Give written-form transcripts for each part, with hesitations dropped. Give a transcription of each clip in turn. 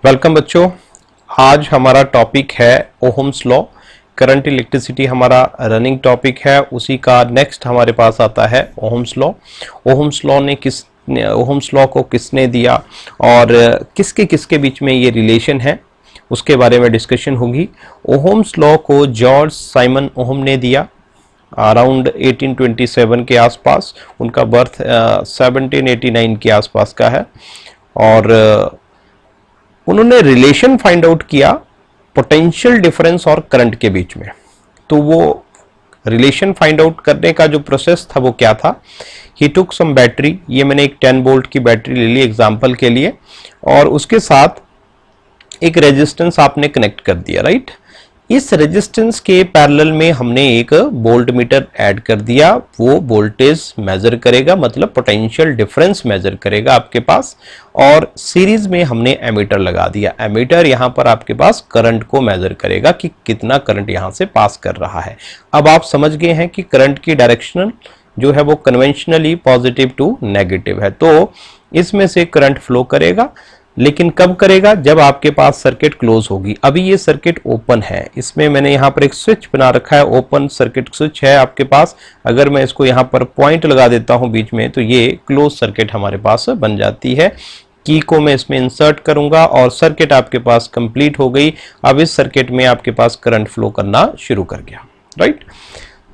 Welcome बच्चों। आज हमारा टॉपिक है ओहम्स लॉ। करंट इलेक्ट्रिसिटी हमारा रनिंग टॉपिक है, उसी का नेक्स्ट हमारे पास आता है ओहम्स लॉ। ओहम्स लॉ को किसने दिया और किसके किसके बीच में ये रिलेशन है, उसके बारे में डिस्कशन होगी। ओहम्स लॉ को जॉर्ज साइमन ओहम ने दिया अराउंड 1827 के आसपास। उनका बर्थ 1789 के आसपास का है और उन्होंने रिलेशन फाइंड आउट किया पोटेंशियल डिफरेंस और करंट के बीच में। तो वो रिलेशन फाइंड आउट करने का जो प्रोसेस था वो क्या था, ही टुक सम बैटरी, ये मैंने एक 10 वोल्ट की बैटरी ले ली एग्जांपल के लिए, और उसके साथ एक रेजिस्टेंस आपने कनेक्ट कर दिया, राइट। इस रेजिस्टेंस के पैरेलल में हमने एक वोल्ट मीटर ऐड कर दिया, वो वोल्टेज मेजर करेगा, मतलब पोटेंशियल डिफरेंस मेजर करेगा आपके पास। और सीरीज में हमने एमीटर लगा दिया। एमीटर यहां पर आपके पास करंट को मेजर करेगा कि कितना करंट यहां से पास कर रहा है। अब आप समझ गए हैं कि करंट की डायरेक्शनल जो है वो कन्वेंशनली पॉजिटिव टू नेगेटिव है, तो इसमें से करंट फ्लो करेगा। लेकिन कब करेगा, जब आपके पास सर्किट क्लोज होगी। अभी ये सर्किट ओपन है, इसमें मैंने यहाँ पर एक स्विच बना रखा है, ओपन सर्किट स्विच है आपके पास। अगर मैं इसको यहाँ पर पॉइंट लगा देता हूँ बीच में, तो ये क्लोज सर्किट हमारे पास बन जाती है। की को मैं इसमें इंसर्ट करूंगा और सर्किट आपके पास कंप्लीट हो गई। अब इस सर्किट में आपके पास करंट फ्लो करना शुरू कर गया, राइट।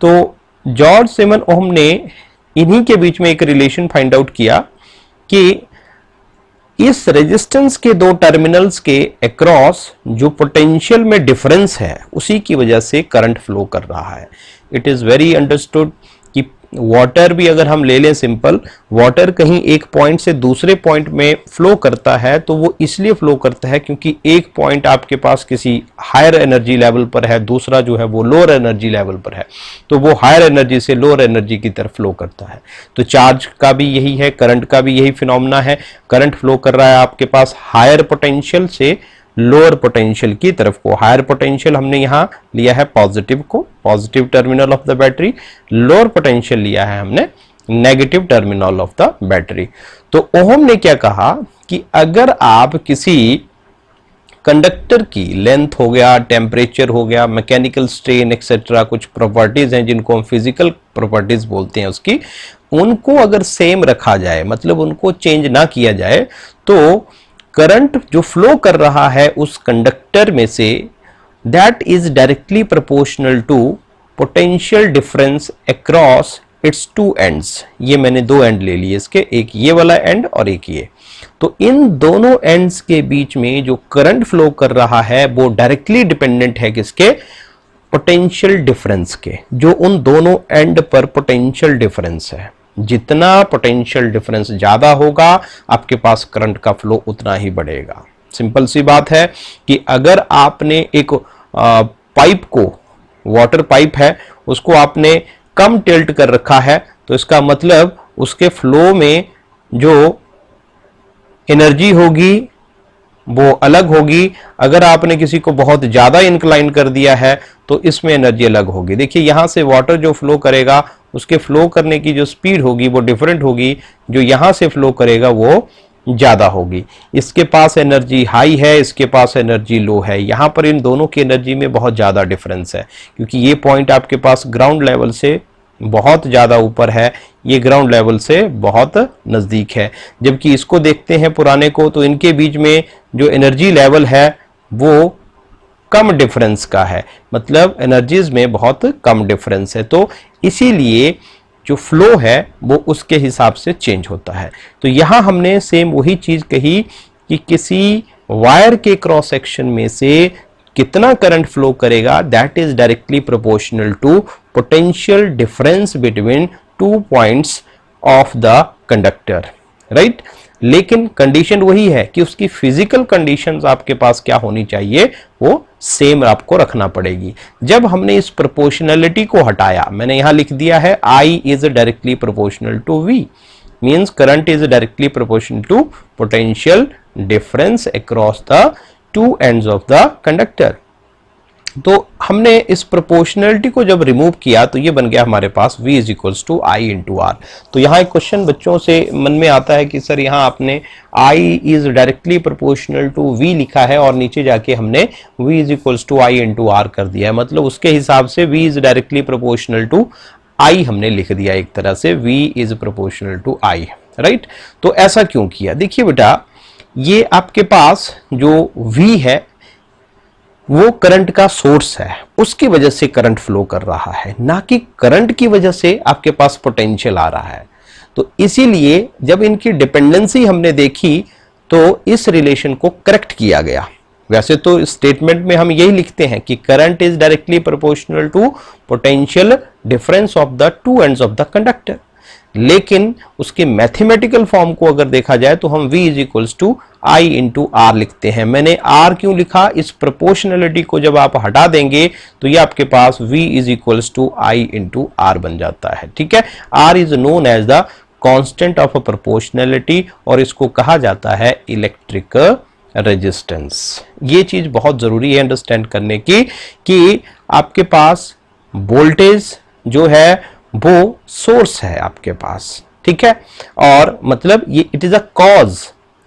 तो जॉर्ज साइमन ओहम ने इन्हीं के बीच में एक रिलेशन फाइंड आउट किया कि इस रेजिस्टेंस के दो टर्मिनल्स के अक्रॉस जो पोटेंशियल में डिफरेंस है, उसी की वजह से करंट फ्लो कर रहा है। इट इज वेरी अंडरस्टूड कि वाटर भी अगर हम ले लें, सिंपल वाटर कहीं एक पॉइंट से दूसरे पॉइंट में फ्लो करता है, तो वो इसलिए फ्लो करता है क्योंकि एक पॉइंट आपके पास किसी हायर एनर्जी लेवल पर है, दूसरा जो है वो लोअर एनर्जी लेवल पर है, तो वो हायर एनर्जी से लोअर एनर्जी की तरफ फ्लो करता है। तो चार्ज का भी यही है, करंट का भी यही फिनोमेना है। करंट फ्लो कर रहा है आपके पास हायर पोटेंशियल से लोअर पोटेंशियल की तरफ को। हायर पोटेंशियल हमने यहां लिया है पॉजिटिव को, positive terminal of the battery. Lower potential लिया है हमने negative terminal of the battery. तो ओहम ने क्या कहा कि अगर आप किसी कंडक्टर की लेंथ हो गया, टेम्परेचर हो गया, मैकेनिकल स्ट्रेन एक्सेट्रा, कुछ प्रॉपर्टीज हैं जिनको हम फिजिकल प्रॉपर्टीज बोलते हैं उसकी, उनको अगर सेम रखा जाए, मतलब उनको चेंज ना किया जाए, तो करंट जो फ्लो कर रहा है उस कंडक्टर में से, that is directly proportional to potential difference across its two ends. ये मैंने दो एंड ले लिए इसके, एक ये वाला एंड और एक ये। तो इन दोनों एंड्स के बीच में जो करंट फ्लो कर रहा है वो डायरेक्टली डिपेंडेंट है किसके, पोटेंशियल डिफरेंस के। जो उन दोनों एंड पर पोटेंशियल डिफरेंस है, जितना पोटेंशियल डिफरेंस ज्यादा होगा आपके पास करंट का फ्लो उतना ही बढ़ेगा। सिंपल सी बात है कि अगर आपने एक पाइप को, वाटर पाइप है, उसको आपने कम टिल्ट कर रखा है, तो इसका मतलब उसके फ्लो में जो एनर्जी होगी वो अलग होगी। अगर आपने किसी को बहुत ज्यादा इंक्लाइन कर दिया है तो इसमें एनर्जी अलग होगी। देखिए यहां से वाटर जो फ्लो करेगा उसके फ्लो करने की जो स्पीड होगी वो डिफरेंट होगी, जो यहां से फ्लो करेगा वो ज्यादा होगी। इसके पास एनर्जी हाई है, इसके पास एनर्जी लो है। यहां पर इन दोनों की एनर्जी में बहुत ज्यादा डिफरेंस है, क्योंकि ये पॉइंट आपके पास ग्राउंड लेवल से बहुत ज्यादा ऊपर है, ये ग्राउंड लेवल से बहुत नजदीक है। जबकि इसको देखते हैं पुराने को, तो इनके बीच में जो एनर्जी लेवल है वो कम डिफरेंस का है, मतलब एनर्जीज में बहुत कम डिफरेंस है। तो इसीलिए जो फ्लो है वो उसके हिसाब से चेंज होता है। तो यहां हमने सेम वही चीज कही कि किसी वायर के क्रॉस सेक्शन में से कितना करंट फ्लो करेगा, that is directly proportional to potential difference between two points of the conductor, right. लेकिन कंडीशन वही है कि उसकी फिजिकल कंडीशंस आपके पास क्या होनी चाहिए, वो सेम आपको रखना पड़ेगी। जब हमने इस प्रोपोर्शनलिटी को हटाया, मैंने यहां लिख दिया है I is directly proportional to V, means current is directly proportional to potential difference across the two ends of the conductor. तो हमने इस प्रोपोर्शनलिटी को जब रिमूव किया तो ये बन गया हमारे पास V is equals to I into R. तो यहाँ एक क्वेश्चन बच्चों से मन में आता है कि सर यहाँ आपने I is directly proportional to V लिखा है और नीचे जाके हमने V is equals to I into R कर दिया है, मतलब उसके हिसाब से V is directly proportional to I हमने लिख दिया एक तरह से, V is proportional to I, right. तो ऐसा क्यों किया? देखिए बेटा, ये आपके पास जो V है वो करंट का सोर्स है, उसकी वजह से करंट फ्लो कर रहा है, ना कि करंट की वजह से आपके पास पोटेंशियल आ रहा है। तो इसीलिए जब इनकी डिपेंडेंसी हमने देखी तो इस रिलेशन को करेक्ट किया गया। वैसे तो स्टेटमेंट में हम यही लिखते हैं कि current is directly proportional to potential difference of the two ends of the conductor, लेकिन उसके मैथमेटिकल फॉर्म को अगर देखा जाए तो हम V is equals to I into R लिखते हैं। मैंने R क्यों लिखा? इस प्रोपोर्शनलिटी को जब आप हटा देंगे तो ये आपके पास V is equals to I into R बन जाता है, ठीक है। R is known as the constant of a proportionality और इसको कहा जाता है इलेक्ट्रिक रेजिस्टेंस। ये चीज बहुत जरूरी है अंडरस्टैंड करने की कि आपके पास वोल्टेज जो है वो सोर्स है आपके पास, ठीक है, और मतलब ये इट इज अ कॉज,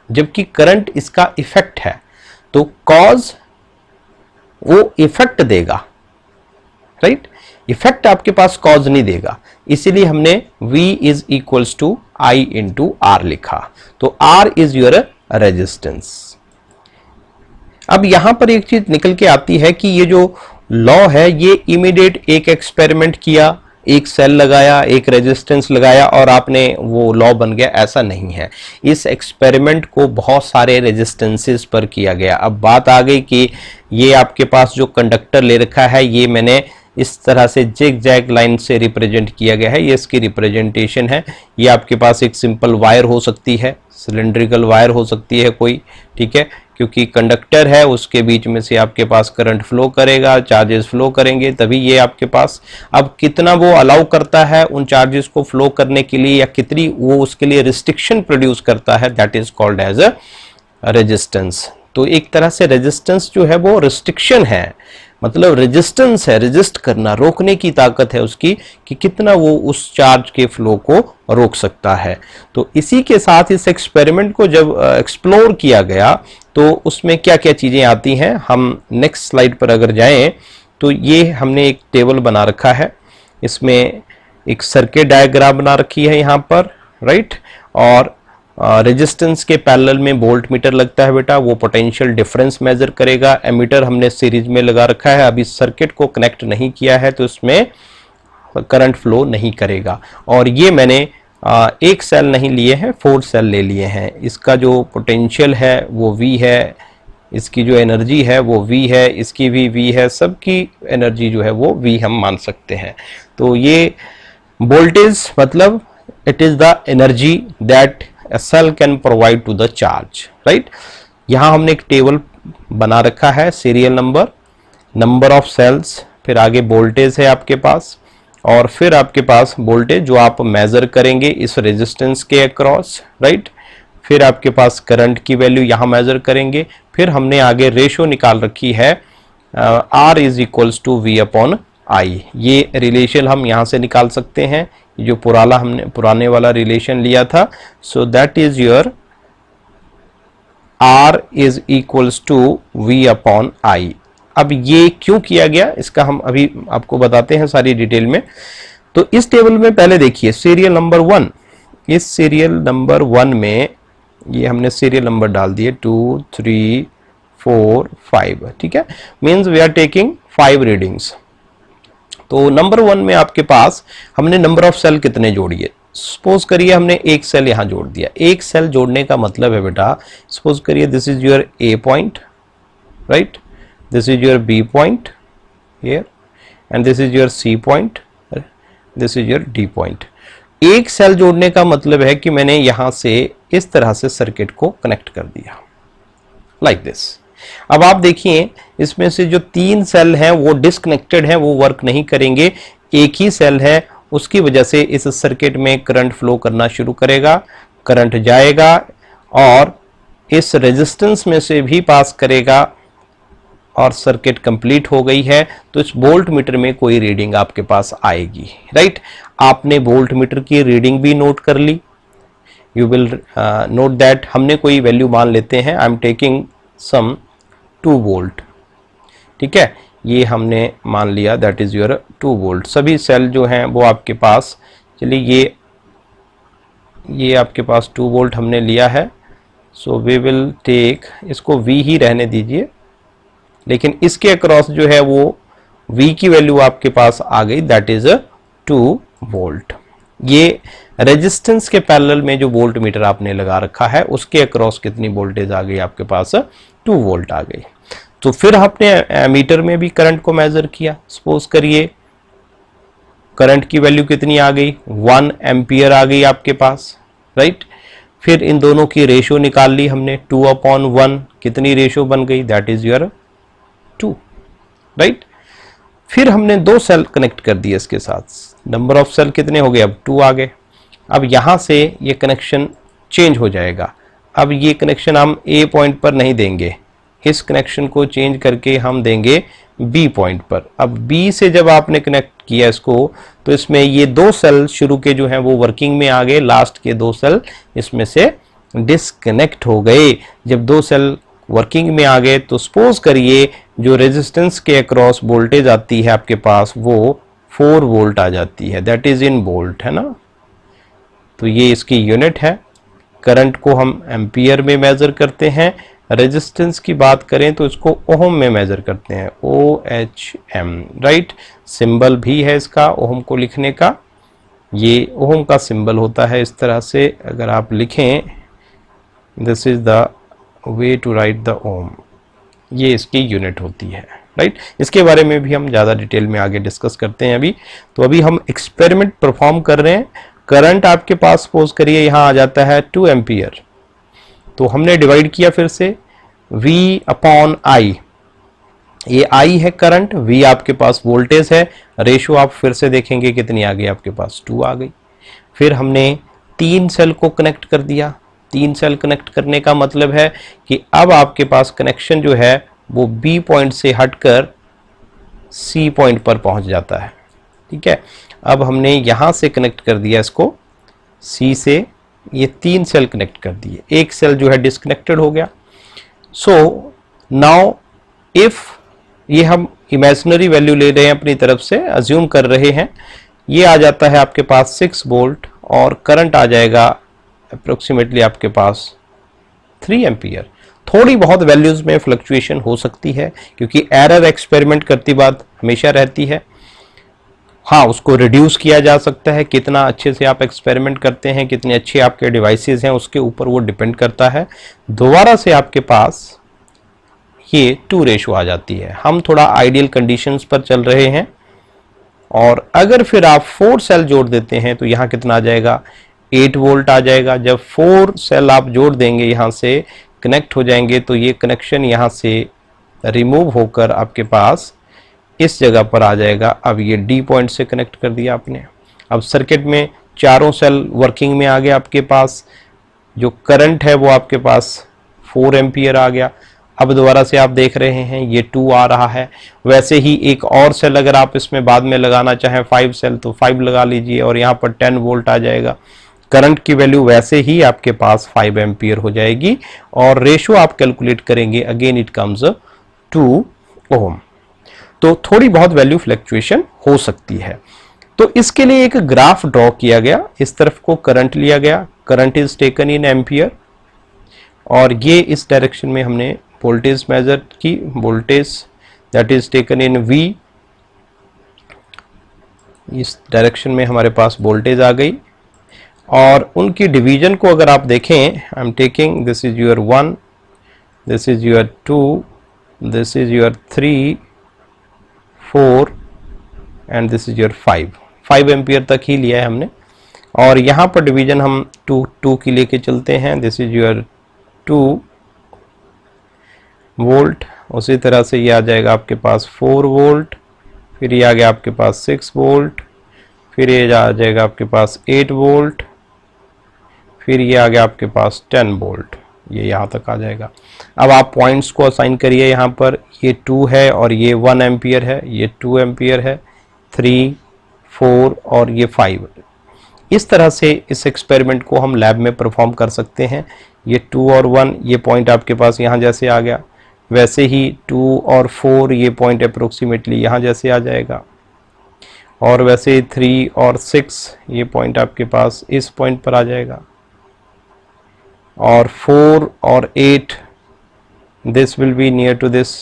जबकि करंट इसका इफेक्ट है। तो कॉज वो इफेक्ट देगा, राइट, इफेक्ट आपके पास कॉज नहीं देगा, इसीलिए हमने V is equals to I into R लिखा। तो R इज योर रेजिस्टेंस। अब यहां पर एक चीज निकल के आती है कि ये जो लॉ है ये इमीडिएट एक एक्सपेरिमेंट किया, एक सेल लगाया, एक रेजिस्टेंस लगाया और आपने वो लॉ बन गया, ऐसा नहीं है। इस एक्सपेरिमेंट को बहुत सारे रेजिस्टेंसेस पर किया गया। अब बात आ गई कि ये आपके पास जो कंडक्टर ले रखा है ये मैंने इस तरह से जिग जैग लाइन से रिप्रेजेंट किया गया है, ये इसकी रिप्रेजेंटेशन है। ये आपके पास एक सिंपल वायर हो सकती है, सिलेंड्रिकल वायर हो सकती है कोई, ठीक है, क्योंकि कंडक्टर है उसके बीच में से आपके पास करंट फ्लो करेगा, चार्जेस फ्लो करेंगे, तभी ये आपके पास, अब कितना वो अलाउ करता है उन चार्जेस को फ्लो करने के लिए या कितनी वो उसके लिए रिस्ट्रिक्शन प्रोड्यूस करता है, that is called as a resistance. तो एक तरह से रेजिस्टेंस जो है वो रिस्ट्रिक्शन है, मतलब रेजिस्टेंस है, रेजिस्ट करना, रोकने की ताकत है उसकी कि कितना वो उस चार्ज के फ्लो को रोक सकता है। तो इसी के साथ इस एक्सपेरिमेंट को जब एक्सप्लोर किया गया तो उसमें क्या क्या चीजें आती हैं, हम नेक्स्ट स्लाइड पर अगर जाएं तो ये हमने एक टेबल बना रखा है, इसमें एक सर्किट डायग्राम बना रखी है यहाँ पर, राइट, और रेजिस्टेंस के पैरेलल में वोल्ट मीटर लगता है बेटा, वो पोटेंशियल डिफरेंस मेजर करेगा। एमीटर हमने सीरीज में लगा रखा है, अभी सर्किट को कनेक्ट नहीं किया है तो इसमें करंट फ्लो नहीं करेगा। और ये मैंने एक सेल नहीं लिए हैं, 4 सेल ले लिए हैं। इसका जो पोटेंशियल है वो V है, इसकी जो एनर्जी है वो V है, इसकी भी V है, सबकी एनर्जी जो है वो V हम मान सकते हैं। तो ये वोल्टेज मतलब it is the energy that a cell can provide to the charge, right। यहां हमने एक टेबल बना रखा है, सीरियल नंबर ऑफ सेल्स, फिर आगे वोल्टेज है आपके पास, और फिर आपके पास वोल्टेज जो आप मेजर करेंगे इस रेजिस्टेंस के अक्रॉस, राइट। फिर आपके पास करंट की वैल्यू यहां मेजर करेंगे। फिर हमने आगे रेशो निकाल रखी है R is equals to V upon I। ये रिलेशन हम यहां से निकाल सकते हैं, जो पुराने वाला रिलेशन लिया था। So that is your R is equals to V upon I। अब ये क्यों किया गया इसका हम अभी आपको बताते हैं सारी डिटेल में। तो इस टेबल में पहले देखिए सीरियल नंबर 1, इस सीरियल नंबर 1 में ये हमने सीरियल नंबर डाल दिए 2 3 4 5, ठीक है, means we are taking 5 readings. तो नंबर 1 में आपके पास हमने नंबर ऑफ सेल कितने जोड़िए, सपोज करिए हमने एक सेल यहां जोड़ दिया। एक सेल जोड़ने का मतलब है बेटा, सपोज करिए this is your A point, right, this is your B point here and this is your C point, this is your D point. एक सेल जोड़ने का मतलब है कि मैंने यहां से इस तरह से सर्किट को कनेक्ट कर दिया, लाइक दिस। अब आप देखिए इसमें से जो 3 सेल हैं वो डिस्कनेक्टेड हैं, वो वर्क नहीं करेंगे। एक ही सेल है, उसकी वजह से इस सर्किट में करंट फ्लो करना शुरू करेगा, करंट जाएगा और इस रेजिस्टेंस में से भी पास करेगा और सर्किट कंप्लीट हो गई है तो इस वोल्ट मीटर में कोई रीडिंग आपके पास आएगी, राइट। आपने वोल्ट मीटर की रीडिंग भी नोट कर ली। यू विल नोट दैट हमने कोई वैल्यू मान लेते हैं, I am taking some 2 volt, ठीक है, ये हमने मान लिया दैट इज योर 2 वोल्ट। सभी सेल जो हैं वो आपके पास, चलिए ये आपके पास 2 वोल्ट हमने लिया है। सो वी विल टेक, इसको V ही रहने दीजिए, लेकिन इसके अक्रॉस जो है वो V की वैल्यू आपके पास आ गई दैट इज 2 वोल्ट। ये रेजिस्टेंस के पैरेलल में जो वोल्ट मीटर आपने लगा रखा है उसके अक्रॉस कितनी वोल्टेज आ गई आपके पास, 2 वोल्ट आ गई। तो फिर आपने मीटर में भी करंट को मेजर किया। सपोज करिए करंट की वैल्यू कितनी आ गई, 1 एम्पियर आ गई आपके पास, राइट। फिर इन दोनों की रेशो निकाल ली हमने, 2/1 कितनी रेशो बन गई, दैट इज योर 2, राइट। फिर हमने 2 सेल कनेक्ट कर दिए इसके साथ, नंबर ऑफ सेल कितने हो गए, अब 2 आ गए। अब यहां से ये कनेक्शन चेंज हो जाएगा। अब ये कनेक्शन हम A पॉइंट पर नहीं देंगे, इस कनेक्शन को चेंज करके हम देंगे B पॉइंट पर। अब B से जब आपने कनेक्ट किया इसको तो इसमें ये 2 सेल शुरू के जो हैं वो वर्किंग में आ गए, लास्ट के 2 सेल इसमें से डिस्कनेक्ट हो गए। जब 2 सेल वर्किंग में आ गए तो सपोज करिए जो रेजिस्टेंस के अक्रॉस वोल्टेज आती है आपके पास वो 4 वोल्ट आ जाती है, दैट इज इन वोल्ट, है ना। तो ये इसकी यूनिट है। करंट को हम एम्पियर में मेजर करते हैं, रेजिस्टेंस की बात करें तो इसको ओहम में मेजर करते हैं, OHM, राइट। सिंबल भी है इसका ओहम को लिखने का, ये ओहम का सिंबल होता है इस तरह से, अगर आप लिखें this is the way to write the ohm, ये इसकी यूनिट होती है, राइट। इसके बारे में भी हम ज़्यादा डिटेल में आगे डिस्कस करते हैं अभी। तो अभी हम एक्सपेरिमेंट परफॉर्म कर रहे हैं। करंट आपके पास सपोज करिए यहाँ आ जाता है 2 एम्पियर, तो हमने डिवाइड किया फिर से V/I, ये I है करंट, V आपके पास वोल्टेज है, रेशो आप फिर से देखेंगे कितनी आ गई आपके पास, 2 आ गई। फिर हमने 3 सेल को कनेक्ट कर दिया। 3 सेल कनेक्ट करने का मतलब है कि अब आपके पास कनेक्शन जो है वो B पॉइंट से हटकर C पॉइंट पर पहुंच जाता है, ठीक है। अब हमने यहां से कनेक्ट कर दिया इसको C से, ये 3 सेल कनेक्ट कर दिए, एक सेल जो है डिस्कनेक्टेड हो गया। सो नाउ इफ ये हम इमेजिनरी वैल्यू ले रहे हैं अपनी तरफ से, अज्यूम कर रहे हैं, ये आ जाता है आपके पास 6 वोल्ट और करंट आ जाएगा अप्रोक्सीमेटली आपके पास 3 एम्पियर। थोड़ी बहुत वैल्यूज में फ्लक्चुएशन हो सकती है क्योंकि एरर एक्सपेरिमेंट करती बात हमेशा रहती है। हाँ, उसको रिड्यूस किया जा सकता है, कितना अच्छे से आप एक्सपेरिमेंट करते हैं, कितने अच्छे आपके डिवाइसेस हैं उसके ऊपर वो डिपेंड करता है। दोबारा से आपके पास ये 2 रेशो आ जाती है। हम थोड़ा आइडियल कंडीशंस पर चल रहे हैं और अगर फिर आप 4 सेल जोड़ देते हैं तो यहाँ कितना आ जाएगा, 8 वोल्ट आ जाएगा। जब 4 सेल आप जोड़ देंगे यहाँ से कनेक्ट हो जाएंगे तो ये कनेक्शन यहाँ से रिमूव होकर आपके पास इस जगह पर आ जाएगा। अब ये D पॉइंट से कनेक्ट कर दिया आपने। अब सर्किट में चारों सेल वर्किंग में आ गया आपके पास, जो करंट है वो आपके पास 4 एम्पियर आ गया। अब दोबारा से आप देख रहे हैं ये 2 आ रहा है। वैसे ही एक और सेल अगर आप इसमें बाद में लगाना चाहें 5 सेल तो 5 लगा लीजिए और यहाँ पर 10 वोल्ट आ जाएगा। करंट की वैल्यू वैसे ही आपके पास 5 एम्पियर हो जाएगी और रेशो आप कैलकुलेट करेंगे, अगेन इट कम्स 2 ओम। तो थोड़ी बहुत वैल्यू फ्लक्चुएशन हो सकती है। तो इसके लिए एक ग्राफ ड्रॉ किया गया, इस तरफ को करंट लिया गया, current is taken in ampere और ये इस डायरेक्शन में हमने वोल्टेज मेजर की, voltage that is taken in V, इस डायरेक्शन में हमारे पास वोल्टेज आ गई। और उनकी डिवीजन को अगर आप देखें, आई am taking this is your 1, this is your 2, this is your 3, 4 and this is your 5 ampere तक ही लिया है हमने। और यहाँ पर डिवीजन हम 2 की लेके चलते हैं, दिस इज योर 2 वोल्ट। उसी तरह से ये आ जाएगा आपके पास 4 वोल्ट, फिर ये आ गया आपके पास 6 वोल्ट, फिर ये आ जाएगा आपके पास 8 वोल्ट, फिर ये आ गया आपके पास 10 वोल्ट। ये यहाँ तक आ जाएगा। अब आप पॉइंट्स को असाइन करिए, यहाँ पर ये 2 है और ये 1 एम्पियर है, ये 2 एम्पियर है, 3, 4 और ये 5। इस तरह से इस एक्सपेरिमेंट को हम लैब में परफॉर्म कर सकते हैं। ये 2 और 1 ये पॉइंट आपके पास यहाँ जैसे आ गया, वैसे ही 2 और 4 ये पॉइंट अप्रोक्सीमेटली यहाँ जैसे आ जाएगा, और वैसे 3 और 6 ये पॉइंट आपके पास इस पॉइंट पर आ जाएगा, और 4 और 8 this will be near to this,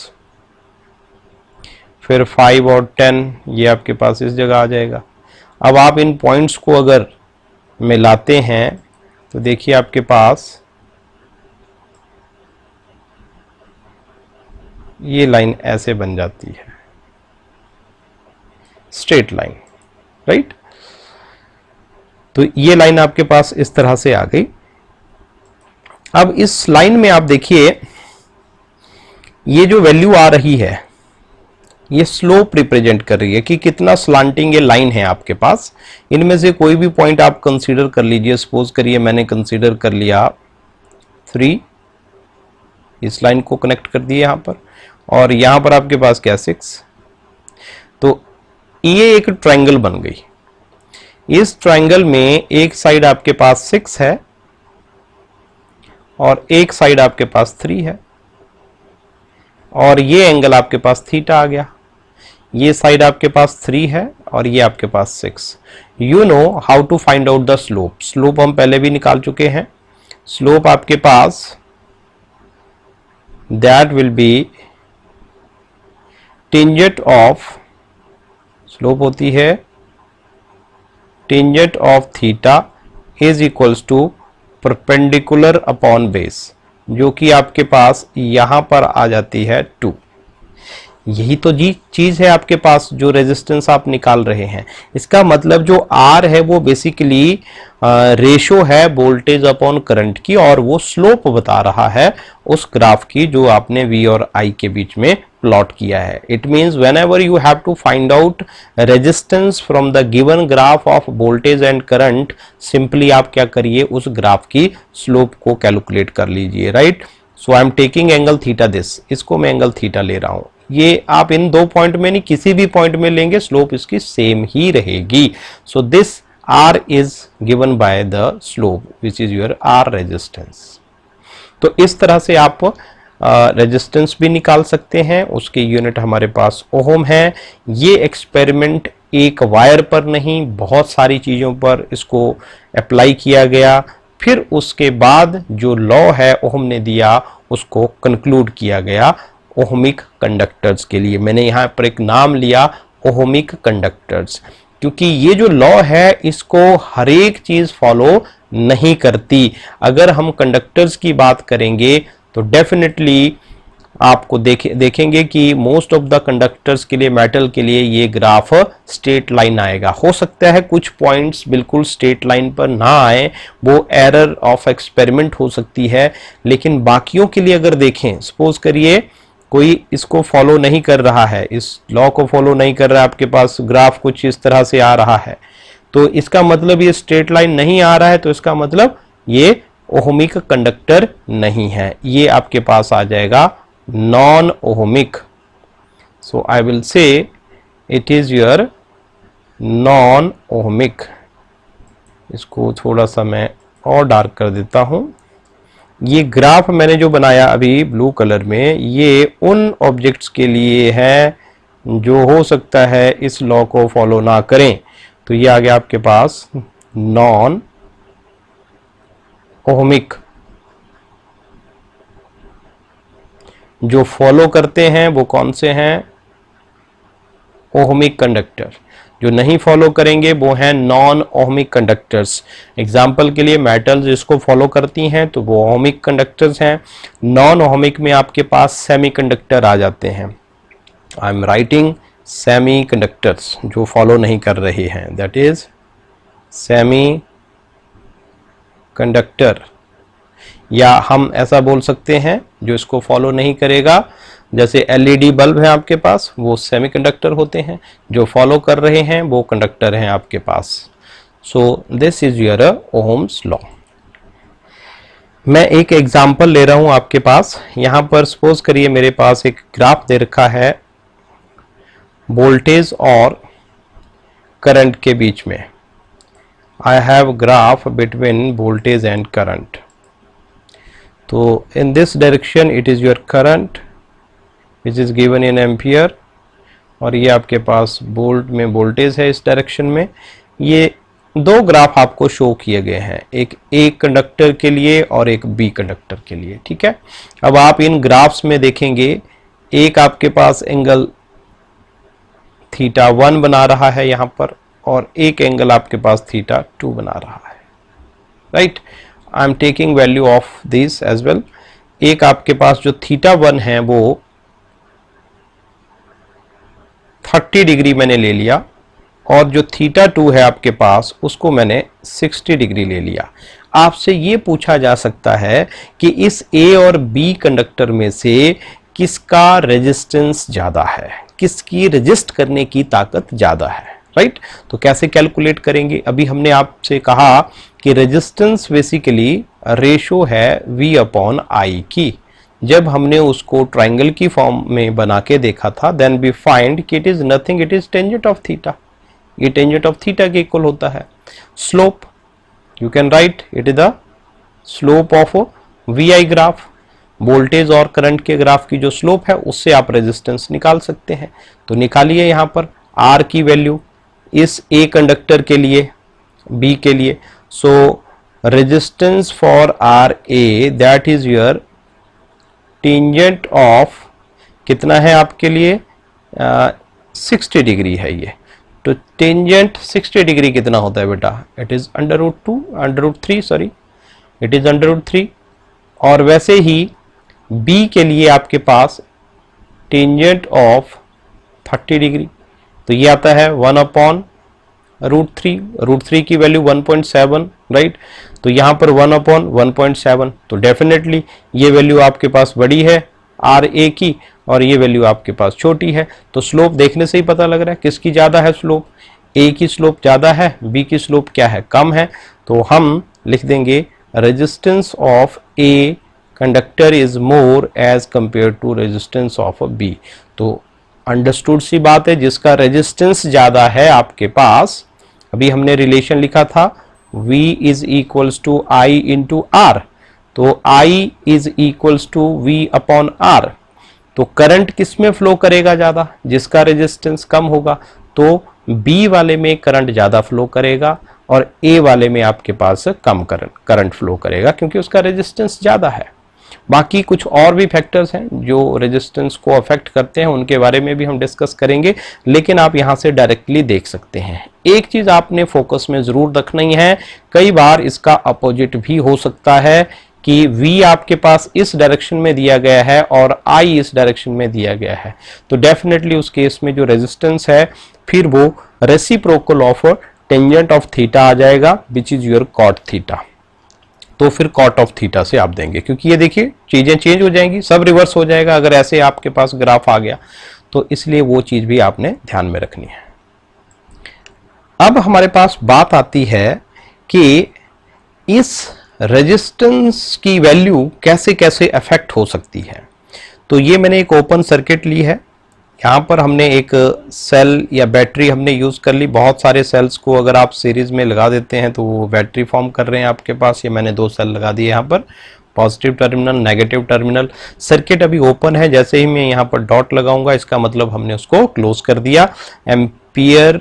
फिर 5 और 10 ये आपके पास इस जगह आ जाएगा। अब आप इन पॉइंट्स को अगर मिलाते हैं तो देखिए आपके पास ये लाइन ऐसे बन जाती है, स्ट्रेट लाइन, राइट। तो ये लाइन आपके पास इस तरह से आ गई। अब इस लाइन में आप देखिए ये जो वैल्यू आ रही है ये स्लोप रिप्रेजेंट कर रही है कि कितना स्लांटिंग ये लाइन है आपके पास। इनमें से कोई भी पॉइंट आप कंसीडर कर लीजिए। सपोज करिए मैंने कंसीडर कर लिया 3, इस लाइन को कनेक्ट कर दिए यहाँ पर, और यहाँ पर आपके पास क्या 6। तो ये एक ट्रायंगल बन गई। इस ट्रायंगल में एक साइड आपके पास 6 है और एक साइड आपके पास 3 है, और ये एंगल आपके पास थीटा आ गया। ये साइड आपके पास 3 है और ये आपके पास 6। You know how to find out the slope. Slope हम पहले भी निकाल चुके हैं। स्लोप आपके पास that will be tangent of, slope होती है tangent of theta is equals to perpendicular upon base, जो कि आपके पास यहां पर आ जाती है 2। यही तो जी चीज है आपके पास जो रेजिस्टेंस आप निकाल रहे हैं। इसका मतलब जो R है वो बेसिकली रेशो है वोल्टेज अपॉन करंट की, और वो स्लोप बता रहा है उस ग्राफ की जो आपने V और I के बीच में प्लॉट किया है। It means whenever you have to find out resistance from the given graph of voltage and current, simply आप क्या करिए उस ग्राफ की स्लोप को कैलकुलेट कर लीजिए, right. So I am taking angle theta this, इसको मैं एंगल थीटा ले रहा हूं। ये आप इन 2 पॉइंट में नहीं किसी भी पॉइंट में लेंगे स्लोप इसकी सेम ही रहेगी। So this R is given by the slope which is your R resistance। तो इस तरह से आप रेजिस्टेंस भी निकाल सकते हैं। उसके यूनिट हमारे पास ओम है। ये एक्सपेरिमेंट एक वायर पर नहीं बहुत सारी चीज़ों पर इसको अप्लाई किया गया। फिर उसके बाद जो लॉ है ओम ने दिया उसको कंक्लूड किया गया ओहमिक कंडक्टर्स के लिए। मैंने यहाँ पर एक नाम लिया ओहमिक कंडक्टर्स, क्योंकि ये जो लॉ है इसको हर एक चीज फॉलो नहीं करती। अगर हम कंडक्टर्स की बात करेंगे तो डेफिनेटली आपको देखेंगे कि मोस्ट ऑफ द कंडक्टर्स के लिए मेटल के लिए ये ग्राफ स्ट्रेट लाइन आएगा। हो सकता है कुछ पॉइंट्स बिल्कुल स्ट्रेट लाइन पर ना आए, वो एरर ऑफ एक्सपेरिमेंट हो सकती है, लेकिन बाकियों के लिए अगर देखें, सपोज करिए कोई इसको फॉलो नहीं कर रहा है, इस लॉ को फॉलो नहीं कर रहा है, आपके पास ग्राफ कुछ इस तरह से आ रहा है, तो इसका मतलब ये स्ट्रेट लाइन नहीं आ रहा है, तो इसका मतलब ये ओहमिक कंडक्टर नहीं है। ये आपके पास आ जाएगा non ohmic. So I will say it is your non ohmic. इसको थोड़ा सा मैं और डार्क कर देता हूं। ये ग्राफ मैंने जो बनाया अभी ब्लू कलर में, ये उन ऑब्जेक्ट्स के लिए है जो हो सकता है इस लॉ को फॉलो ना करें। तो ये आ गया आपके पास नॉन ओहमिक। जो फॉलो करते हैं वो कौन से हैं? Ohmic conductor. जो नहीं फॉलो करेंगे वो हैं नॉन ओहमिक कंडक्टर्स। एग्जाम्पल के लिए मेटल्स इसको फॉलो करती हैं तो वो ओहमिक कंडक्टर्स हैं। नॉन ओहमिक में आपके पास सेमीकंडक्टर आ जाते हैं। I am writing semi conductors जो फॉलो नहीं कर रहे हैं, दैट इज सेमी कंडक्टर। या हम ऐसा बोल सकते हैं जो इसको फॉलो नहीं करेगा, जैसे एलईडी बल्ब है आपके पास, वो सेमीकंडक्टर होते हैं। जो फॉलो कर रहे हैं वो कंडक्टर हैं आपके पास। So this is your Ohm's law. मैं एक एग्जांपल ले रहा हूं आपके पास। यहां पर सपोज करिए मेरे पास एक ग्राफ दे रखा है वोल्टेज और करंट के बीच में। I have graph between voltage and current. तो in this direction it is your current which is given in ampere, और ये आपके पास वोल्ट में वोल्टेज है इस डायरेक्शन में। ये दो ग्राफ आपको शो किए गए हैं, एक ए कंडक्टर के लिए और एक बी कंडक्टर के लिए, ठीक है। अब आप इन ग्राफ्स में देखेंगे, एक आपके पास एंगल θ1 बना रहा है यहां पर, और एक एंगल आपके पास θ2 बना रहा है, right. I am taking value of this as well. एक आपके पास जो θ1 है वो 30 डिग्री मैंने ले लिया, और जो θ2 है आपके पास उसको मैंने 60 डिग्री ले लिया। आपसे ये पूछा जा सकता है कि इस ए और बी कंडक्टर में से किसका रेजिस्टेंस ज्यादा है, किसकी रेजिस्ट करने की ताकत ज्यादा है, राइट। तो कैसे कैलकुलेट करेंगे? अभी हमने आपसे कहा कि रेजिस्टेंस बेसिकली रेशो है V अपॉन I की। जब हमने उसको ट्राइंगल की फॉर्म में बना के देखा था, देन वी फाइंड कि it is nothing, it is tangent of theta. ये टेंजेंट ऑफ थीटा के इक्वल होता है। Slope you can write it is the slope of VI graph. Voltage और करंट के ग्राफ की जो स्लोप है उससे आप रेजिस्टेंस निकाल सकते हैं। तो निकालिए यहां पर R की वैल्यू इस A कंडक्टर के लिए, B के लिए। सो resistance for RA that is your tangent of, कितना है आपके लिए 60 डिग्री है ये। तो टेंजेंट 60 डिग्री कितना होता है बेटा? It is √3 sorry, it is √3। और वैसे ही बी के लिए आपके पास टेंजेंट ऑफ 30 डिग्री, तो ये आता है 1 अपॉन √3। √3 की वैल्यू 1.7, राइट। तो यहां पर 1 अपॉन 1.7, तो डेफिनेटली ये वैल्यू आपके पास बड़ी है RA की, और ये वैल्यू आपके पास छोटी है। तो स्लोप देखने से ही पता लग रहा है किसकी ज्यादा है स्लोप। A की स्लोप ज्यादा है, B की स्लोप क्या है? कम है। तो हम लिख देंगे resistance of A conductor is more as compare to resistance of B। तो अंडरस्टूड सी बात है, जिसका रेजिस्टेंस ज्यादा है आपके पास, अभी हमने रिलेशन लिखा था V is equals to I into R। तो I is equals to V upon R। तो करंट किस में फ्लो करेगा ज्यादा? जिसका रेजिस्टेंस कम होगा। तो B वाले में करंट ज्यादा फ्लो करेगा, और A वाले में आपके पास कम करंट फ्लो करेगा, क्योंकि उसका रेजिस्टेंस ज्यादा है। बाकी कुछ और भी फैक्टर्स हैं जो रेजिस्टेंस को अफेक्ट करते हैं, उनके बारे में भी हम डिस्कस करेंगे, लेकिन आप यहां से डायरेक्टली देख सकते हैं। एक चीज आपने फोकस में जरूर रखनी है, कई बार इसका अपोजिट भी हो सकता है कि V आपके पास इस डायरेक्शन में दिया गया है और I इस डायरेक्शन में दिया गया है। तो डेफिनेटली उस केस में जो रेजिस्टेंस है फिर वो reciprocal of tangent of theta आ जाएगा, which is your cot theta. तो फिर कॉट ऑफ थीटा से आप देंगे, क्योंकि ये देखिए चीजें चेंज हो जाएंगी, सब रिवर्स हो जाएगा अगर ऐसे आपके पास ग्राफ आ गया। तो इसलिए वो चीज भी आपने ध्यान में रखनी है। अब हमारे पास बात आती है कि इस रेजिस्टेंस की वैल्यू कैसे कैसे अफेक्ट हो सकती है। तो ये मैंने एक ओपन सर्किट ली है, यहाँ पर हमने एक सेल या बैटरी हमने यूज कर ली। बहुत सारे सेल्स को अगर आप सीरीज में लगा देते हैं तो वो बैटरी फॉर्म कर रहे हैं आपके पास। ये मैंने 2 सेल लगा दिए यहाँ पर, positive terminal, negative terminal. Circuit अभी ओपन है, जैसे ही मैं यहाँ पर डॉट लगाऊंगा इसका मतलब हमने उसको क्लोज कर दिया। Ampere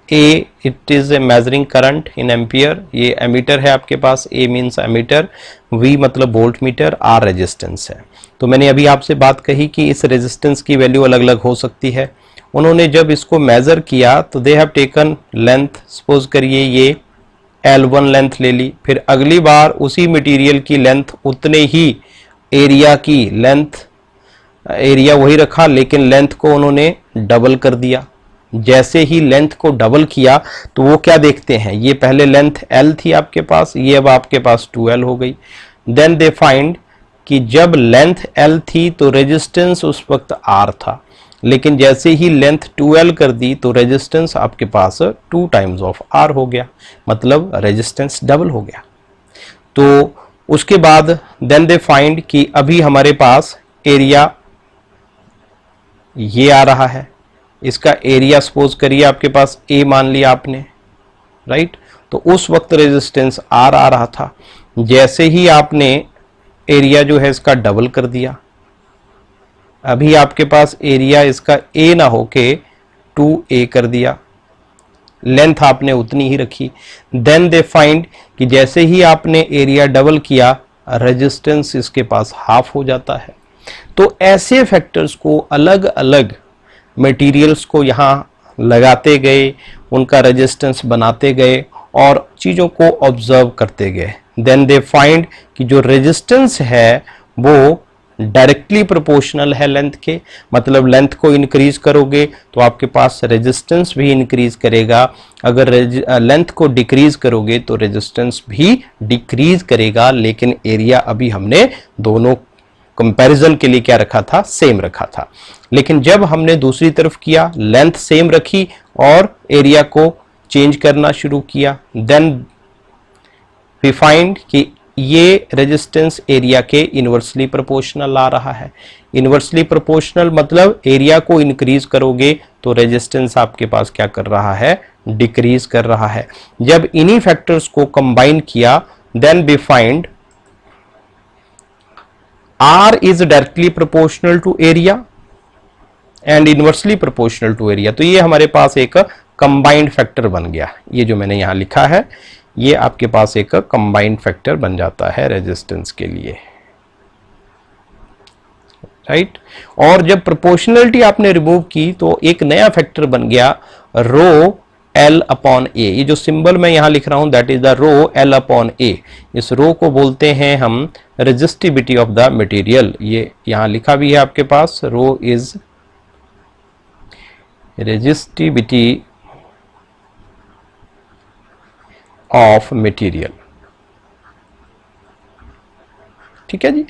A it is a measuring current in ampere. ये एमीटर है आपके पास, A मीन्स एमीटर, V मतलब वोल्ट मीटर, R रेजिस्टेंस है। तो मैंने अभी आपसे बात कही कि इस रेजिस्टेंस की वैल्यू अलग अलग हो सकती है। उन्होंने जब इसको मेजर किया तो they have taken length, suppose करिए ये L1 लेंथ ले ली, फिर अगली बार उसी मटेरियल की लेंथ उतने ही एरिया की लेंथ, एरिया वही रखा लेकिन लेंथ को उन्होंने डबल कर दिया। जैसे ही लेंथ को डबल किया तो वो क्या देखते हैं, ये पहले लेंथ L थी आपके पास, ये अब आपके पास 2L हो गई। देन दे फाइंड कि जब लेंथ L थी तो रेजिस्टेंस उस वक्त R था, लेकिन जैसे ही लेंथ 2L कर दी तो रेजिस्टेंस आपके पास 2 टाइम्स ऑफ R हो गया, मतलब रेजिस्टेंस डबल हो गया। तो उसके बाद देन दे फाइंड कि अभी हमारे पास एरिया ये आ रहा है, इसका एरिया सपोज करिए आपके पास ए मान लिया आपने, राइट। तो उस वक्त रेजिस्टेंस आर आ रहा था, जैसे ही आपने एरिया जो है इसका डबल कर दिया, अभी आपके पास एरिया इसका ए ना होके 2a कर दिया, लेंथ आपने उतनी ही रखी। देन दे फाइंड कि जैसे ही आपने एरिया डबल किया रेजिस्टेंस इसके पास हाफ हो जाता है। तो ऐसे फैक्टर्स को अलग अलग मटेरियल्स को यहाँ लगाते गए, उनका रेजिस्टेंस बनाते गए और चीज़ों को ऑब्जर्व करते गए। देन दे फाइंड कि जो रेजिस्टेंस है वो डायरेक्टली प्रोपोर्शनल है लेंथ के, मतलब लेंथ को इंक्रीज करोगे तो आपके पास रेजिस्टेंस भी इंक्रीज करेगा, अगर लेंथ को डिक्रीज करोगे तो रेजिस्टेंस भी डिक्रीज करेगा। लेकिन एरिया अभी हमने दोनों कंपैरिजन के लिए क्या रखा था, सेम रखा था। लेकिन जब हमने दूसरी तरफ किया, लेंथ सेम रखी और एरिया को चेंज करना शुरू किया, देन वी फाइंड कि ये रेजिस्टेंस एरिया के इनवर्सली प्रोपोर्शनल आ रहा है। इनवर्सली प्रोपोर्शनल मतलब एरिया को इंक्रीज करोगे तो रेजिस्टेंस आपके पास क्या कर रहा है, डिक्रीज कर रहा है। जब इन्हीं फैक्टर्स को कंबाइन किया then we find R is directly proportional to area and inversely proportional to area। तो ये हमारे पास एक कंबाइंड फैक्टर बन गया। ये जो मैंने यहां लिखा है ये आपके पास एक कंबाइंड फैक्टर बन जाता है रेजिस्टेंस के लिए, राइट। और जब प्रोपोर्शनलिटी आपने रिमूव की तो एक नया फैक्टर बन गया रो L अपॉन ए। ये जो सिंबल मैं यहां लिख रहा हूं that is the rho L upon a. इस रो को बोलते हैं हम रेजिस्टिविटी ऑफ द मटेरियल। ये यहां लिखा भी है आपके पास, रो इज रेजिस्टिविटी ऑफ मटेरियल, ठीक है जी।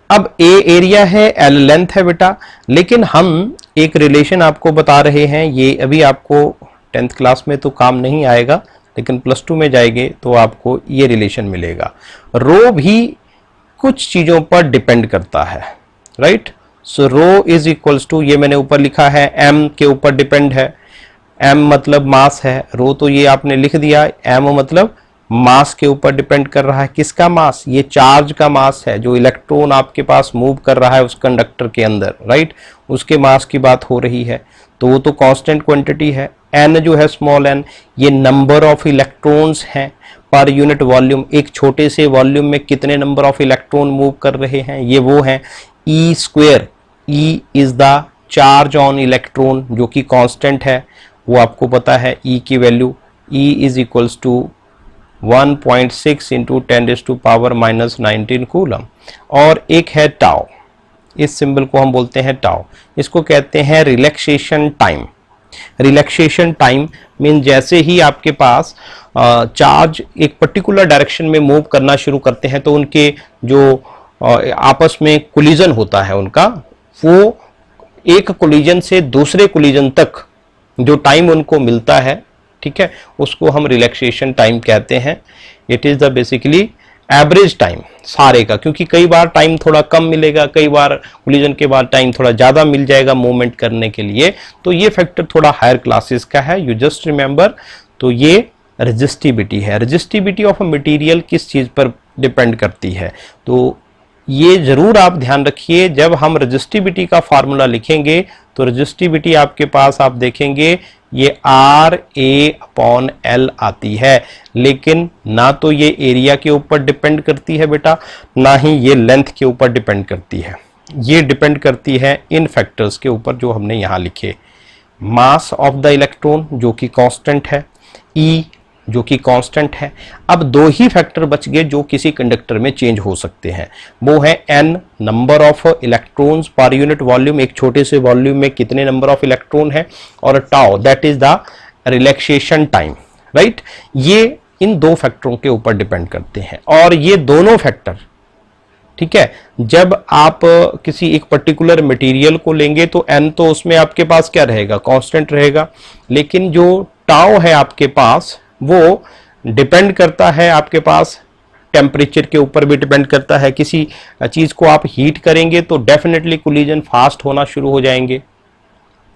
अब ए एरिया है, एल लेंथ है बेटा, लेकिन हम एक रिलेशन आपको बता रहे हैं, ये अभी आपको 10th क्लास में तो काम नहीं आएगा, लेकिन +2 में जाएंगे तो आपको ये रिलेशन मिलेगा। रो भी कुछ चीजों पर डिपेंड करता है, right. So rho is equals to, ये मैंने ऊपर लिखा है, एम के ऊपर डिपेंड है। एम मतलब मास है, रो तो ये आपने लिख दिया, एम मतलब मास के ऊपर डिपेंड कर रहा है। किसका मास, ये चार्ज का मास है, जो इलेक्ट्रॉन आपके पास मूव कर रहा है उस कंडक्टर के अंदर, राइट, उसके मास की बात हो रही है, तो वो तो कांस्टेंट क्वांटिटी है। एन जो है स्मॉल एन, ये नंबर ऑफ इलेक्ट्रॉन्स हैं पर यूनिट वॉल्यूम, एक छोटे से वॉल्यूम में कितने नंबर ऑफ इलेक्ट्रॉन मूव कर रहे हैं, ये वो हैं। E square, e is the charge on electron जो कि कांस्टेंट है, वो आपको पता है ई की value, e is equals to 1.6 into 10⁻⁻19 coulomb. और एक है टाउ, इस सिंबल को हम बोलते हैं टाउ, इसको कहते हैं relaxation time. Relaxation time mean जैसे ही आपके पास चार्ज एक पर्टिकुलर डायरेक्शन में मूव करना शुरू करते हैं तो उनके जो आपस में कोलिजन होता है उनका, वो एक कोलिजन से दूसरे कोलिजन तक जो टाइम उनको मिलता है, ठीक है, उसको हम रिलैक्सेशन टाइम कहते हैं। It is the basically average time सारे का, क्योंकि कई बार टाइम थोड़ा कम मिलेगा, कई बार कोलिजन के बाद टाइम थोड़ा ज़्यादा मिल जाएगा मूवमेंट करने के लिए, तो ये फैक्टर थोड़ा हायर क्लासेस का है, यू जस्ट रिमेंबर। तो ये रेजिस्टिविटी है। रेजिस्टिविटी ऑफ अ मटेरियल किस चीज़ पर डिपेंड करती है, तो ये ज़रूर आप ध्यान रखिए, जब हम रेजिस्टिविटी का फार्मूला लिखेंगे तो रेजिस्टिविटी आपके पास आप देखेंगे ये RA/L आती है, लेकिन ना तो ये एरिया के ऊपर डिपेंड करती है बेटा, ना ही ये लेंथ के ऊपर डिपेंड करती है। ये डिपेंड करती है इन फैक्टर्स के ऊपर जो हमने यहाँ लिखे, मास ऑफ द इलेक्ट्रॉन जो कि कांस्टेंट है, E जो कि कांस्टेंट है। अब दो ही फैक्टर बच गए जो किसी कंडक्टर में चेंज हो सकते हैं, वो है N number of electrons per unit volume, एक छोटे से वॉल्यूम में कितने नंबर ऑफ इलेक्ट्रॉन है, और tau that is the relaxation time, right. ये इन दो फैक्टरों के ऊपर डिपेंड करते हैं। और ये दोनों फैक्टर, ठीक है, जब आप किसी एक पर्टिकुलर मटेरियल को लेंगे तो N तो उसमें आपके पास क्या रहेगा, कांस्टेंट रहेगा, लेकिन जो टाउ है आपके पास वो डिपेंड करता है आपके पास टेम्परेचर के ऊपर भी डिपेंड करता है। किसी चीज को आप हीट करेंगे तो डेफिनेटली कोलिजन फास्ट होना शुरू हो जाएंगे।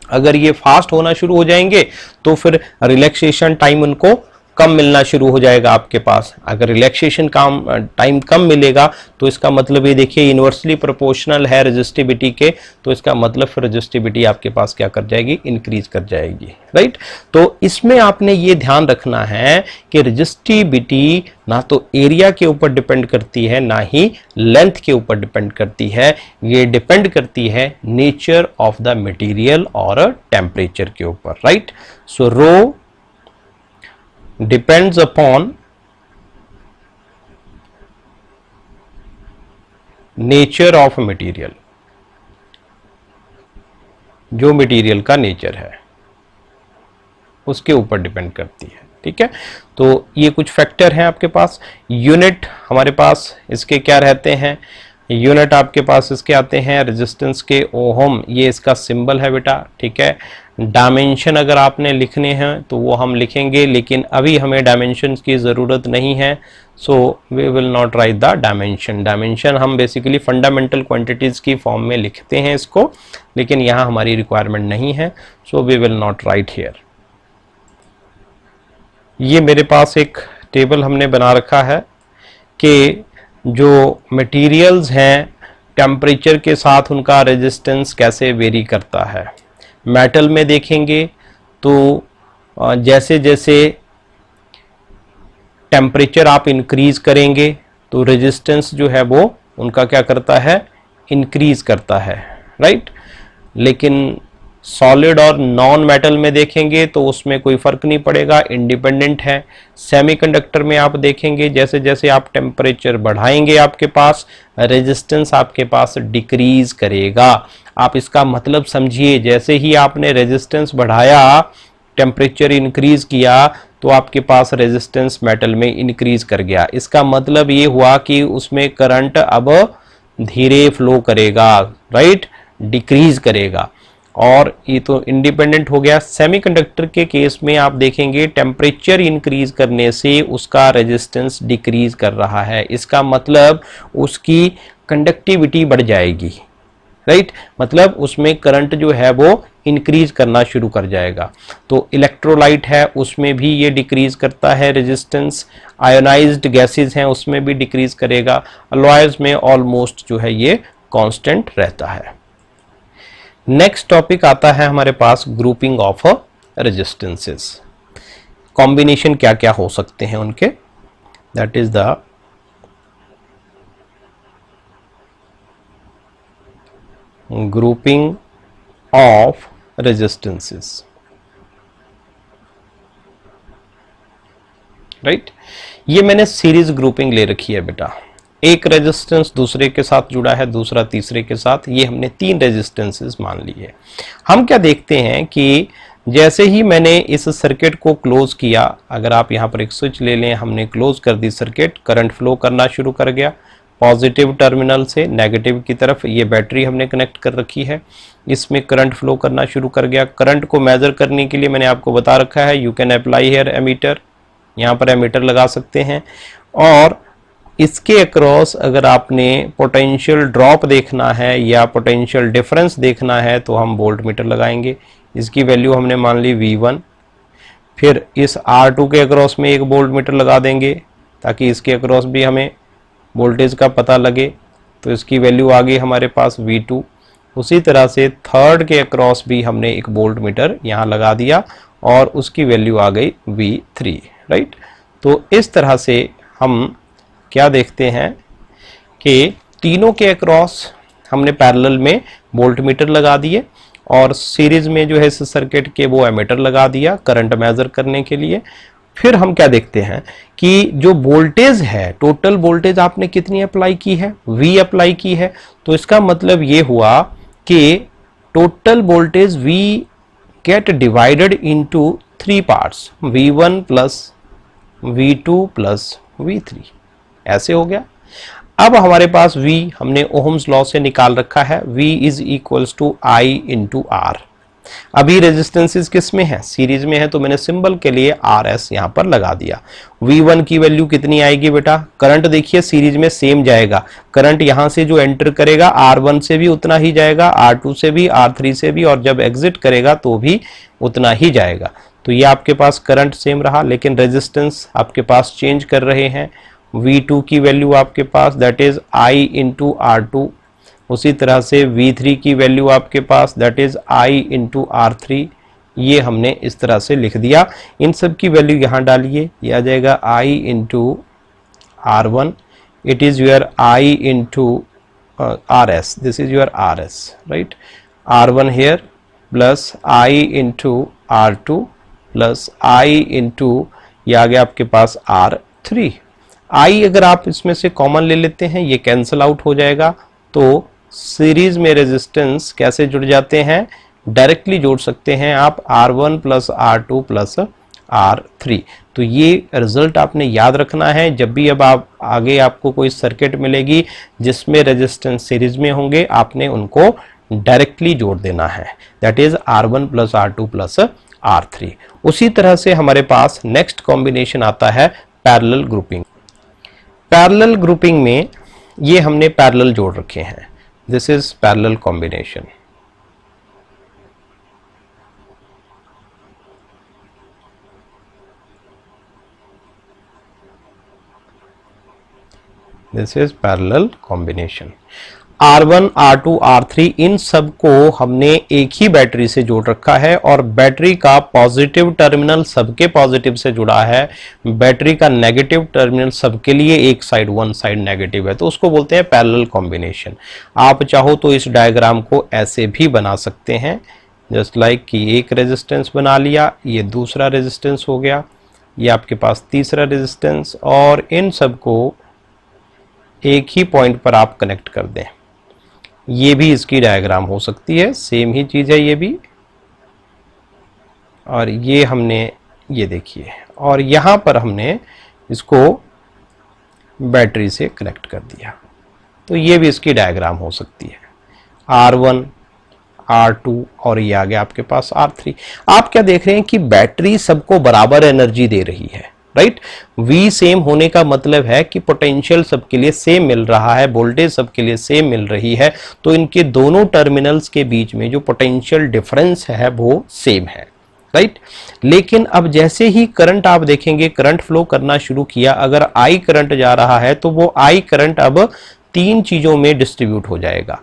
अगर ये फास्ट होना शुरू हो जाएंगे तो फिर रिलैक्सेशन टाइम उनको कम मिलना शुरू हो जाएगा आपके पास। अगर रिलैक्सेशन टाइम कम मिलेगा तो इसका मतलब ये देखिए इन्वर्सली प्रोपोर्शनल है रेजिस्टिविटी के, तो इसका मतलब फिर रेजिस्टिविटी आपके पास क्या कर जाएगी, इंक्रीज कर जाएगी, राइट। तो इसमें आपने ये ध्यान रखना है कि रेजिस्टिविटी ना तो एरिया के ऊपर डिपेंड करती है ना ही लेंथ के ऊपर डिपेंड करती है, ये डिपेंड करती है नेचर ऑफ द मटेरियल और टेम्परेचर के ऊपर, right. So rho depends upon nature of material, जो मटेरियल का नेचर है उसके ऊपर डिपेंड करती है, ठीक है। तो ये कुछ फैक्टर हैं आपके पास। यूनिट हमारे पास इसके क्या रहते हैं, यूनिट आपके पास इसके आते हैं रेजिस्टेंस के ओहम, ये इसका सिंबल है बेटा, ठीक है। डायमेंशन अगर आपने लिखने हैं तो वो हम लिखेंगे, लेकिन अभी हमें डायमेंशन की ज़रूरत नहीं है, so we will not write the dimension. Dimension हम बेसिकली फंडामेंटल क्वांटिटीज़ की फॉर्म में लिखते हैं इसको, लेकिन यहाँ हमारी रिक्वायरमेंट नहीं है, so we will not write here. ये मेरे पास एक टेबल हमने बना रखा है कि जो मटेरियल्स हैं टेम्परेचर के साथ उनका रेजिस्टेंस कैसे वेरी करता है। मेटल में देखेंगे तो जैसे जैसे टेम्परेचर आप इंक्रीज करेंगे तो रेजिस्टेंस जो है वो उनका क्या करता है, इंक्रीज करता है, राइट। लेकिन सॉलिड और नॉन मेटल में देखेंगे तो उसमें कोई फर्क नहीं पड़ेगा, इंडिपेंडेंट है। सेमीकंडक्टर में आप देखेंगे जैसे जैसे आप टेम्परेचर बढ़ाएंगे आपके पास रेजिस्टेंस आपके पास डिक्रीज करेगा। आप इसका मतलब समझिए, जैसे ही आपने रेजिस्टेंस बढ़ाया, टेम्परेचर इंक्रीज किया, तो आपके पास रेजिस्टेंस मेटल में इंक्रीज कर गया। इसका मतलब ये हुआ कि उसमें करंट अब धीरे फ्लो करेगा, राइट, डिक्रीज करेगा। और ये तो इंडिपेंडेंट हो गया। सेमीकंडक्टर के केस में आप देखेंगे टेम्परेचर इंक्रीज करने से उसका रेजिस्टेंस डिक्रीज कर रहा है, इसका मतलब उसकी कंडक्टिविटी बढ़ जाएगी, राइट, मतलब उसमें करंट जो है वो इंक्रीज करना शुरू कर जाएगा। तो इलेक्ट्रोलाइट है उसमें भी ये डिक्रीज करता है रेजिस्टेंस, आयोनाइज्ड गैसेज हैं उसमें भी डिक्रीज करेगा, अलॉयज में ऑलमोस्ट जो है ये कांस्टेंट रहता है। नेक्स्ट टॉपिक आता है हमारे पास ग्रुपिंग ऑफ रेजिस्टेंसेस। कॉम्बिनेशन क्या क्या हो सकते हैं उनके, that is the grouping of resistances, right. ये मैंने सीरीज ग्रुपिंग ले रखी है बेटा, एक रेजिस्टेंस दूसरे के साथ जुड़ा है, दूसरा तीसरे के साथ, ये हमने 3 रेजिस्टेंसेस मान ली है। हम क्या देखते हैं कि जैसे ही मैंने इस सर्किट को क्लोज किया, अगर आप यहाँ पर एक स्विच ले लें, हमने क्लोज कर दी सर्किट, करंट फ्लो करना शुरू कर गया पॉजिटिव टर्मिनल से नेगेटिव की तरफ। ये बैटरी हमने कनेक्ट कर रखी है, इसमें करंट फ्लो करना शुरू कर गया। करंट को मेजर करने के लिए मैंने आपको बता रखा है, you can apply here ammeter, यहाँ पर एमीटर लगा सकते हैं। और इसके अक्रॉस अगर आपने पोटेंशियल ड्रॉप देखना है या पोटेंशियल डिफरेंस देखना है तो हम वोल्ट मीटर लगाएंगे। इसकी वैल्यू हमने मान ली V1, फिर इस R2 के अक्रॉस में एक वोल्ट मीटर लगा देंगे ताकि इसके अक्रॉस भी हमें वोल्टेज का पता लगे, तो इसकी वैल्यू आ गई हमारे पास V2। उसी तरह से थर्ड के अक्रॉस भी हमने एक वोल्ट मीटर यहाँ लगा दिया और उसकी वैल्यू आ गई V3, राइट। तो इस तरह से हम क्या देखते हैं कि तीनों के अक्रॉस हमने पैरेलल में वोल्ट मीटर लगा दिए और सीरीज में जो है इस सर्किट के वो एमीटर लगा दिया करंट मेजर करने के लिए। फिर हम क्या देखते हैं कि जो वोल्टेज है, टोटल वोल्टेज आपने कितनी अप्लाई की है, V अप्लाई की है, तो इसका मतलब ये हुआ कि total voltage V get divided into 3 parts, V1 plus V2 plus V3, ऐसे हो गया। अब हमारे पास V हमने ओहम्स लॉ से निकाल रखा है, V is equals to I into R। अभी रेजिस्टेंसेस किस में है, सीरीज में है, तो मैंने सिंबल के लिए RS यहां पर लगा दिया। V1 की वैल्यू कितनी आएगी बेटा, करंट देखिए सीरीज में सेम जाएगा, करंट यहां से जो एंटर करेगा R1 से भी उतना ही जाएगा, R2 से भी, R3 से भी, और जब एग्जिट करेगा तो भी उतना ही जाएगा। तो ये आपके पास करंट सेम रहा, लेकिन रेजिस्टेंस आपके पास चेंज कर रहे हैं। V2 की वैल्यू आपके पास that is I into R2, उसी तरह से V3 की वैल्यू आपके पास that is I into R3। ये हमने इस तरह से लिख दिया। इन सब की वैल्यू यहाँ डालिए, ये आ जाएगा I into R1, it is your I into RS, this is your RS, right, R1 here plus I into R2 plus I into ये आ गया आपके पास R3। I अगर आप इसमें से कॉमन ले लेते हैं, ये कैंसिल आउट हो जाएगा, तो सीरीज में रेजिस्टेंस कैसे जुड़ जाते हैं, डायरेक्टली जोड़ सकते हैं आप R1 plus R2 plus R3। तो ये रिजल्ट आपने याद रखना है जब भी अब आप आगे आपको कोई सर्किट मिलेगी जिसमें रेजिस्टेंस सीरीज में होंगे, आपने उनको डायरेक्टली जोड़ देना है, that is R1 plus R2 plus R3। उसी तरह से हमारे पास नेक्स्ट कॉम्बिनेशन आता है पैरेलल ग्रुपिंग। पैरेलल ग्रुपिंग में ये हमने पैरेलल जोड़ रखे हैं, this is parallel combination. This is parallel combination. R1, R2, R3 इन सब को हमने एक ही बैटरी से जोड़ रखा है, और बैटरी का पॉजिटिव टर्मिनल सबके पॉजिटिव से जुड़ा है, बैटरी का नेगेटिव टर्मिनल सबके लिए एक साइड, वन साइड नेगेटिव है, तो उसको बोलते हैं पैरेलल कॉम्बिनेशन। आप चाहो तो इस डायग्राम को ऐसे भी बना सकते हैं, जस्ट लाइक कि एक रेजिस्टेंस बना लिया, ये दूसरा रेजिस्टेंस हो गया, ये आपके पास तीसरा रेजिस्टेंस, और इन सब को एक ही पॉइंट पर आप कनेक्ट कर दें। ये भी इसकी डायग्राम हो सकती है, सेम ही चीज है ये भी, और ये हमने ये देखिए, और यहां पर हमने इसको बैटरी से कनेक्ट कर दिया, तो ये भी इसकी डायग्राम हो सकती है, R1, R2 और ये आ गया आपके पास R3। आप क्या देख रहे हैं कि बैटरी सबको बराबर एनर्जी दे रही है, राइट। V सेम होने का मतलब है कि पोटेंशियल सबके लिए सेम मिल रहा है, वोल्टेज सबके लिए सेम मिल रही है, तो इनके दोनों टर्मिनल्स के बीच में जो पोटेंशियल डिफरेंस है वो सेम है, राइट। लेकिन अब जैसे ही करंट आप देखेंगे, करंट फ्लो करना शुरू किया, अगर I करंट जा रहा है तो वो I करंट अब तीन चीजों में डिस्ट्रीब्यूट हो जाएगा।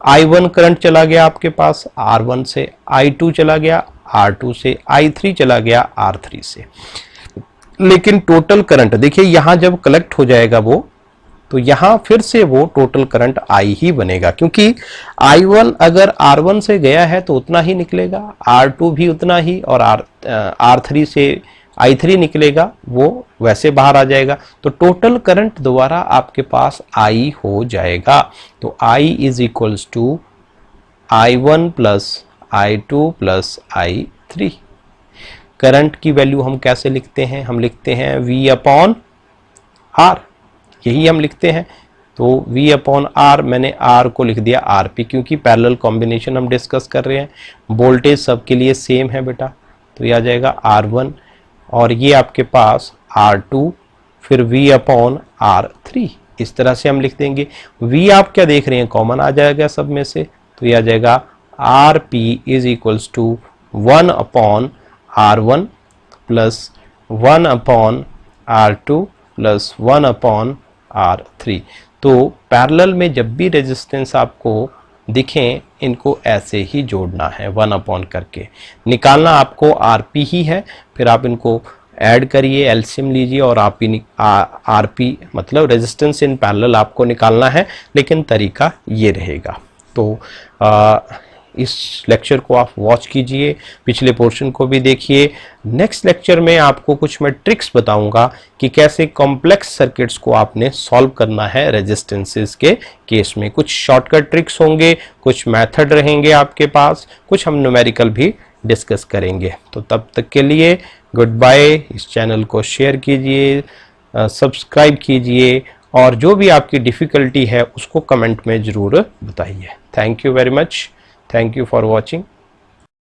I1 करंट चला गया आपके पास R1 से, I2 चला गया R2 से, I3 चला गया R3 से। लेकिन टोटल करंट देखिए, यहां जब कलेक्ट हो जाएगा वो, तो यहां फिर से वो टोटल करंट I ही बनेगा, क्योंकि I1 अगर R1 से गया है तो उतना ही निकलेगा, R2 भी उतना ही, और R3 से I3 निकलेगा, वो वैसे बाहर आ जाएगा, तो टोटल करंट दोबारा आपके पास I हो जाएगा। तो I is equals to I1 plus I2 plus I3। Current की वैल्यू हम कैसे लिखते हैं, हम लिखते हैं V अपॉन R, यही हम लिखते हैं। तो V अपॉन R, मैंने R को लिख दिया RP, क्योंकि पैरेलल कॉम्बिनेशन हम डिस्कस कर रहे हैं, वोल्टेज सबके लिए सेम है बेटा, तो ये आ जाएगा R1, और ये आपके पास R2, फिर V अपॉन R3, इस तरह से हम लिख देंगे। V आप क्या देख रहे हैं, कॉमन आ जाएगा सब में से, तो ये आ जाएगा RP is equals to 1 upon R1 plus 1 upon R2 plus 1 upon R3। तो पैरेलल में जब भी रेजिस्टेंस आपको दिखें, इनको ऐसे ही जोड़ना है, 1 अपॉन करके। निकालना आपको RP ही है, फिर आप इनको ऐड करिए, एलसीएम लीजिए, और RP मतलब रेजिस्टेंस इन पैरेलल आपको निकालना है, लेकिन तरीका ये रहेगा। तो इस लेक्चर को आप वॉच कीजिए, पिछले पोर्शन को भी देखिए। नेक्स्ट लेक्चर में आपको कुछ मैं ट्रिक्स बताऊंगा कि कैसे कॉम्प्लेक्स सर्किट्स को आपने सॉल्व करना है रेजिस्टेंसेस के केस में। कुछ शॉर्टकट ट्रिक्स होंगे, कुछ मेथड रहेंगे आपके पास, कुछ हम न्यूमेरिकल भी डिस्कस करेंगे। तो तब तक के लिए गुड बाय। इस चैनल को शेयर कीजिए, सब्सक्राइब कीजिए, और जो भी आपकी डिफ़िकल्टी है उसको कमेंट में ज़रूर बताइए। Thank you very much. Thank you for watching.